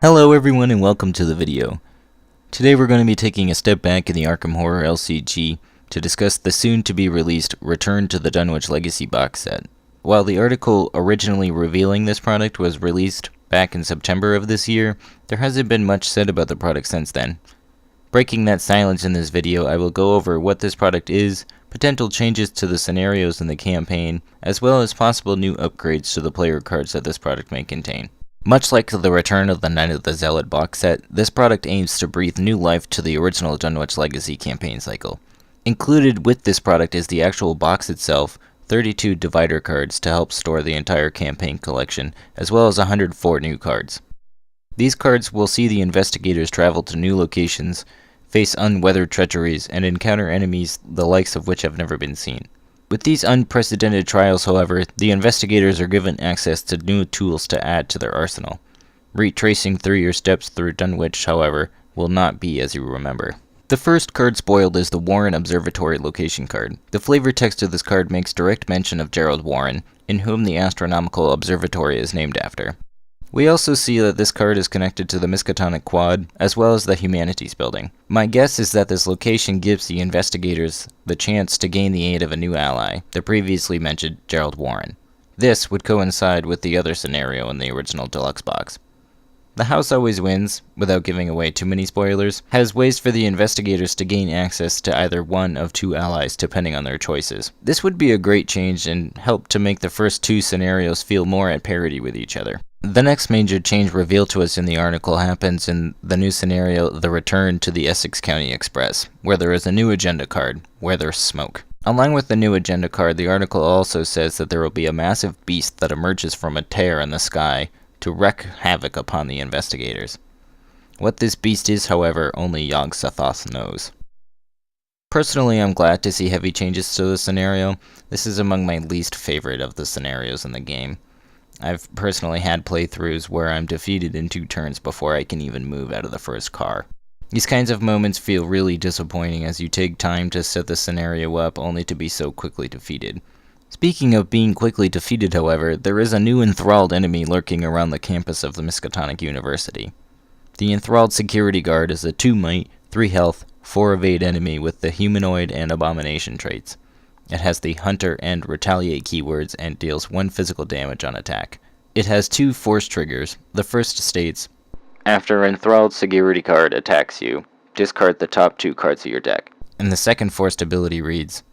Hello everyone and welcome to the video. Today we're going to be taking a step back in the Arkham Horror LCG to discuss the soon-to-be released Return to the Dunwich Legacy box set. While the article originally revealing this product was released back in September of this year, there hasn't been much said about the product since then. Breaking that silence in this video, I will go over what this product is, potential changes to the scenarios in the campaign, as well as possible new upgrades to the player cards that this product may contain. Much like the Return of the Night of the Zealot box set, this product aims to breathe new life to the original Dunwich Legacy campaign cycle. Included with this product is the actual box itself, 32 divider cards to help store the entire campaign collection, as well as 104 new cards. These cards will see the investigators travel to new locations, face unweathered treacheries, and encounter enemies the likes of which have never been seen. With these unprecedented trials, however, the investigators are given access to new tools to add to their arsenal. Retracing through your steps through Dunwich, however, will not be as you remember. The first card spoiled is the Warren Observatory location card. The flavor text of this card makes direct mention of Gerald Warren, in whom the astronomical observatory is named after. We also see that this card is connected to the Miskatonic Quad, as well as the Humanities Building. My guess is that this location gives the investigators the chance to gain the aid of a new ally, the previously mentioned Gerald Warren. This would coincide with the other scenario in the original deluxe box. The House Always Wins, without giving away too many spoilers, has ways for the investigators to gain access to either one of two allies depending on their choices. This would be a great change and help to make the first two scenarios feel more at parity with each other. The next major change revealed to us in the article happens in the new scenario, The Return to the Essex County Express, where there is a new agenda card, Where There's Smoke. Along with the new agenda card, the article also says that there will be a massive beast that emerges from a tear in the sky to wreak havoc upon the investigators. What this beast is, however, only Yog-Sothoth knows. Personally, I'm glad to see heavy changes to the scenario. This is among my least favorite of the scenarios in the game. I've personally had playthroughs where I'm defeated in 2 turns before I can even move out of the first car. These kinds of moments feel really disappointing as you take time to set the scenario up only to be so quickly defeated. Speaking of being quickly defeated, however, there is a new enthralled enemy lurking around the campus of the Miskatonic University. The enthralled security guard is a 2 might, 3 health, 4 evade enemy with the humanoid and abomination traits. It has the Hunter and Retaliate keywords and deals 1 physical damage on attack. It has 2 force triggers. The first states, after enthralled security guard attacks you, discard the top 2 cards of your deck. And the second forced ability reads,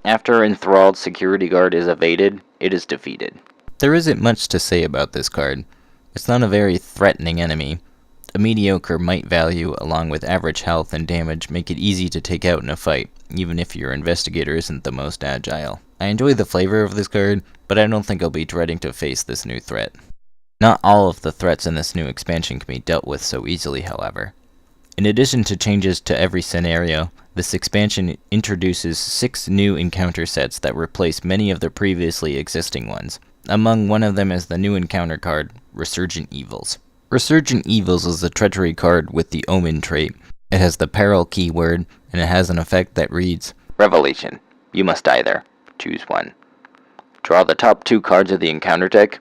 after enthralled security guard is evaded, it is defeated. There isn't much to say about this card. It's not a very threatening enemy. A mediocre might value along with average health and damage make it easy to take out in a fight, even if your investigator isn't the most agile. I enjoy the flavor of this card, but I don't think I'll be dreading to face this new threat. Not all of the threats in this new expansion can be dealt with so easily, however. In addition to changes to every scenario, this expansion introduces 6 new encounter sets that replace many of the previously existing ones. Among one of them is the new encounter card, Resurgent Evils. Resurgent Evils is a treachery card with the Omen trait. It has the Peril keyword, and it has an effect that reads, Revelation. You must either choose one. Draw the top 2 cards of the encounter deck,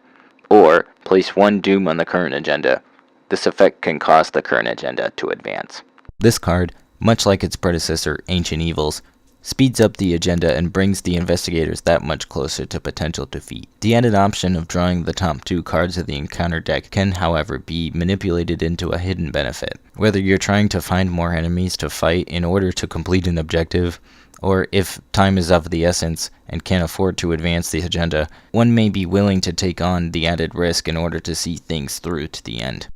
or place 1 doom on the current agenda. This effect can cause the current agenda to advance. This card, much like its predecessor, Ancient Evils, speeds up the agenda and brings the investigators that much closer to potential defeat. The added option of drawing the top 2 cards of the encounter deck can, however, be manipulated into a hidden benefit. Whether you're trying to find more enemies to fight in order to complete an objective, or if time is of the essence and can't afford to advance the agenda, one may be willing to take on the added risk in order to see things through to the end.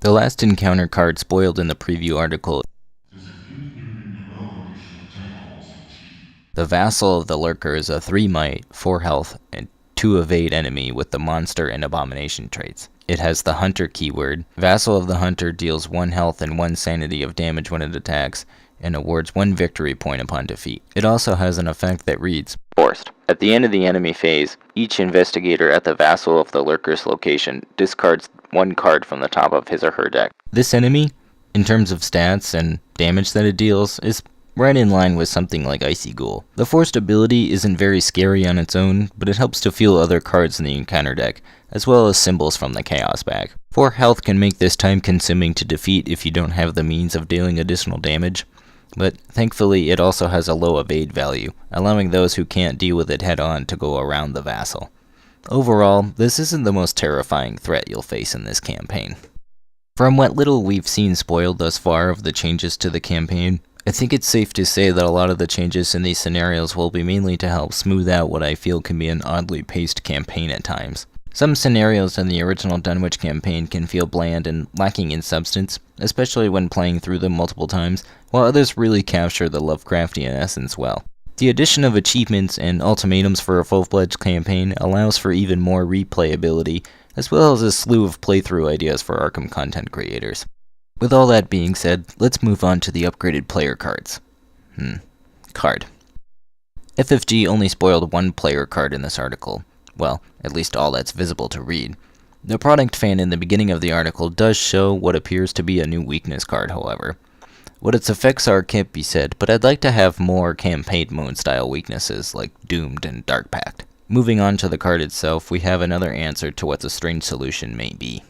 The last encounter card spoiled in the preview article, the Vassal of the Lurker is a 3 might, 4 health, and 2 evade enemy with the Monster and Abomination traits. It has the Hunter keyword. Vassal of the Hunter deals 1 health and 1 sanity of damage when it attacks, and awards 1 victory point upon defeat. It also has an effect that reads, Forced. At the end of the enemy phase, each investigator at the Vassal of the Lurker's location discards 1 card from the top of his or her deck. This enemy, in terms of stats and damage that it deals, is right in line with something like Icy Ghoul. The forced ability isn't very scary on its own, but it helps to feel other cards in the encounter deck, as well as symbols from the Chaos bag. 4 health can make this time consuming to defeat if you don't have the means of dealing additional damage, but thankfully it also has a low evade value, allowing those who can't deal with it head on to go around the vassal. Overall, this isn't the most terrifying threat you'll face in this campaign. From what little we've seen spoiled thus far of the changes to the campaign, I think it's safe to say that a lot of the changes in these scenarios will be mainly to help smooth out what I feel can be an oddly paced campaign at times. Some scenarios in the original Dunwich campaign can feel bland and lacking in substance, especially when playing through them multiple times, while others really capture the Lovecraftian essence well. The addition of achievements and ultimatums for a full-fledged campaign allows for even more replayability, as well as a slew of playthrough ideas for Arkham content creators. With all that being said, let's move on to the upgraded player cards. Card. FFG only spoiled one player card in this article. Well, at least all that's visible to read. The product fan in the beginning of the article does show what appears to be a new weakness card, however. What its effects are can't be said, but I'd like to have more campaign mode style weaknesses like Doomed and Dark Pact. Moving on to the card itself, we have another answer to what the Strange Solution may be.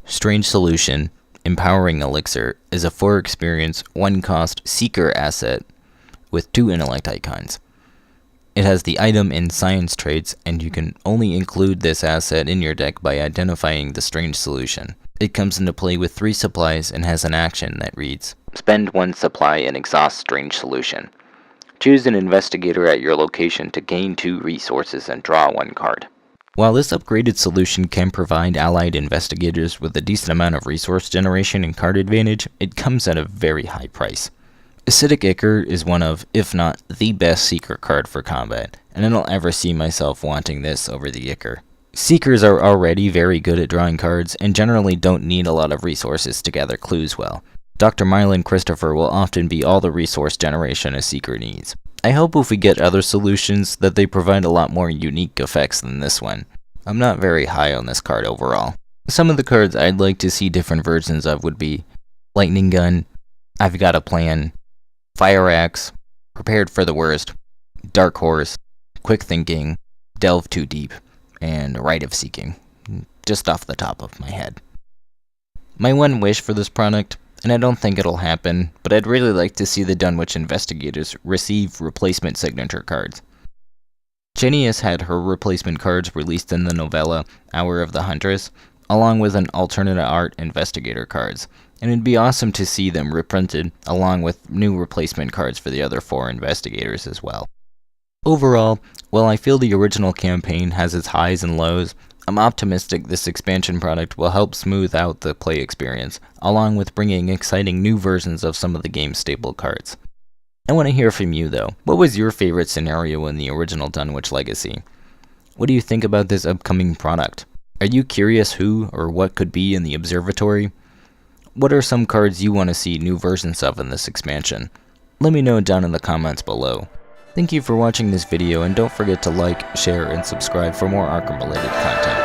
Strange Solution, Empowering Elixir, is a 4 experience, 1 cost Seeker asset with 2 intellect icons. It has the item and science traits, and you can only include this asset in your deck by identifying the Strange Solution. It comes into play with 3 supplies and has an action that reads, Spend 1 supply and exhaust Strange Solution. Choose an investigator at your location to gain 2 resources and draw 1 card. While this upgraded solution can provide allied investigators with a decent amount of resource generation and card advantage, it comes at a very high price. Acidic Ichor is one of, if not the best Seeker card for combat, and I don't ever see myself wanting this over the Ichor. Seekers are already very good at drawing cards, and generally don't need a lot of resources to gather clues well. Dr. Mylan Christopher will often be all the resource generation a Seeker needs. I hope if we get other solutions that they provide a lot more unique effects than this one. I'm not very high on this card overall. Some of the cards I'd like to see different versions of would be Lightning Gun, I've Got a Plan, Fire Axe, Prepared for the Worst, Dark Horse, Quick Thinking, Delve Too Deep, and Rite of Seeking, just off the top of my head. My one wish for this product, and I don't think it'll happen, but I'd really like to see the Dunwich investigators receive replacement signature cards. Jenny has had her replacement cards released in the novella Hour of the Huntress, along with an alternate art investigator cards, and it'd be awesome to see them reprinted along with new replacement cards for the other 4 investigators as well. Overall, while I feel the original campaign has its highs and lows, I'm optimistic this expansion product will help smooth out the play experience, along with bringing exciting new versions of some of the game's staple cards. I want to hear from you though. What was your favorite scenario in the original Dunwich Legacy? What do you think about this upcoming product? Are you curious who or what could be in the observatory? What are some cards you want to see new versions of in this expansion? Let me know down in the comments below. Thank you for watching this video, and don't forget to like, share, and subscribe for more Arkham related content.